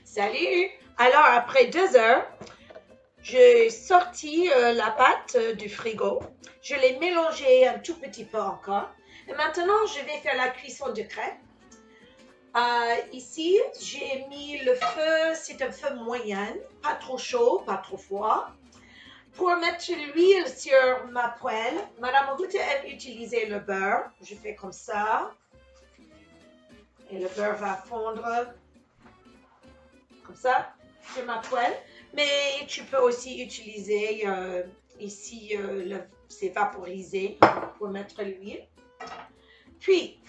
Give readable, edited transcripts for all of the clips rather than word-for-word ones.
Salut! Alors, après 2 heures, j'ai sorti la pâte du frigo. Je l'ai mélangée un tout petit peu encore. Et maintenant, je vais faire la cuisson de crêpes. Ici, j'ai mis le feu, c'est un feu moyen, pas trop chaud, pas trop froid. Pour mettre l'huile sur ma poêle, Madame Ruth aime utiliser le beurre. Je fais comme ça. Et le beurre va fondre comme ça sur ma poêle. Mais tu peux aussi utiliser ici, c'est vaporisé pour mettre l'huile. Puis,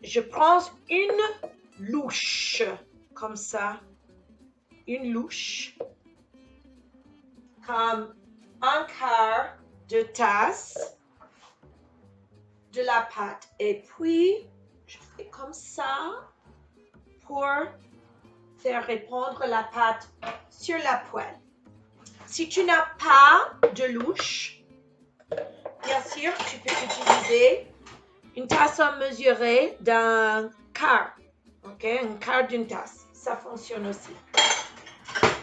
je prends une louche, comme ça. Une louche, comme un quart de tasse de la pâte. Et puis, je fais comme ça pour faire répondre la pâte sur la poêle. Si tu n'as pas de louche, bien sûr, tu peux utiliser une tasse à mesurer d'un quart. OK? Un quart d'une tasse. Ça fonctionne aussi.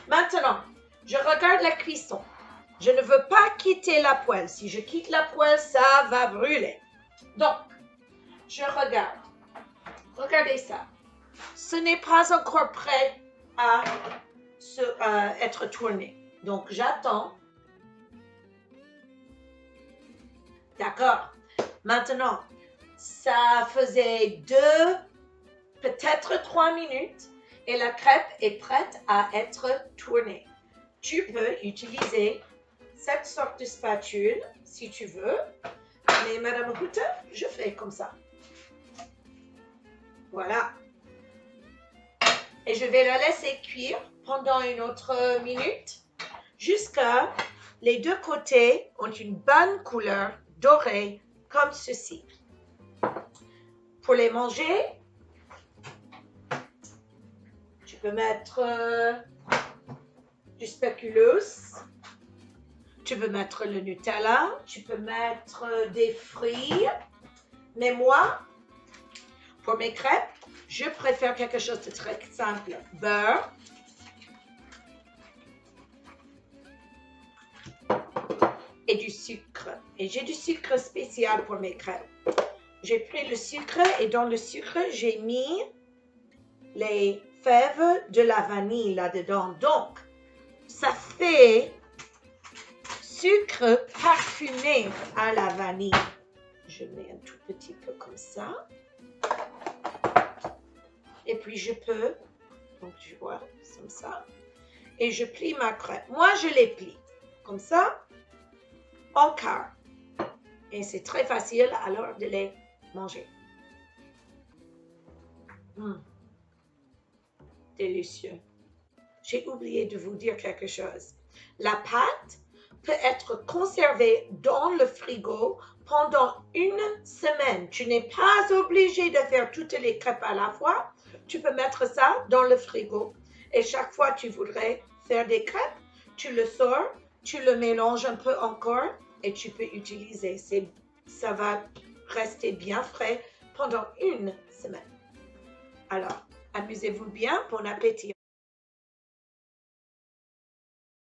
Maintenant, je regarde la cuisson. Je ne veux pas quitter la poêle. Si je quitte la poêle, ça va brûler. Donc, je regarde. Regardez ça. Ce n'est pas encore prêt à être tourné. Donc, j'attends. D'accord. Maintenant, ça faisait 2, peut-être 3 minutes et la crêpe est prête à être tournée. Tu peux utiliser cette sorte de spatule si tu veux. Mais Madame Ruth, je fais comme ça. Voilà. Et je vais la laisser cuire pendant une autre minute jusqu'à les deux côtés ont une bonne couleur dorée comme ceci. Pour les manger, tu peux mettre du spéculoos. Tu peux mettre le Nutella, tu peux mettre des fruits. Mais moi, pour mes crêpes, je préfère quelque chose de très simple. Beurre. Et du sucre. Et j'ai du sucre spécial pour mes crêpes. J'ai pris le sucre et dans le sucre, j'ai mis les fèves de la vanille là-dedans. Donc, ça fait sucre parfumé à la vanille. Je mets un tout petit peu comme ça. Et puis je peux, donc tu vois, comme ça. Et je plie ma crêpe. Moi, je les plie comme ça, en quart. Et c'est très facile alors de les manger. Délicieux. J'ai oublié de vous dire quelque chose. La pâte peut être conservée dans le frigo pendant 1 semaine. Tu n'es pas obligé de faire toutes les crêpes à la fois. Tu peux mettre ça dans le frigo. Et chaque fois que tu voudrais faire des crêpes, tu le sors, tu le mélanges un peu encore et tu peux utiliser. Ça va rester bien frais pendant 1 semaine. Alors, amusez-vous bien. Bon appétit.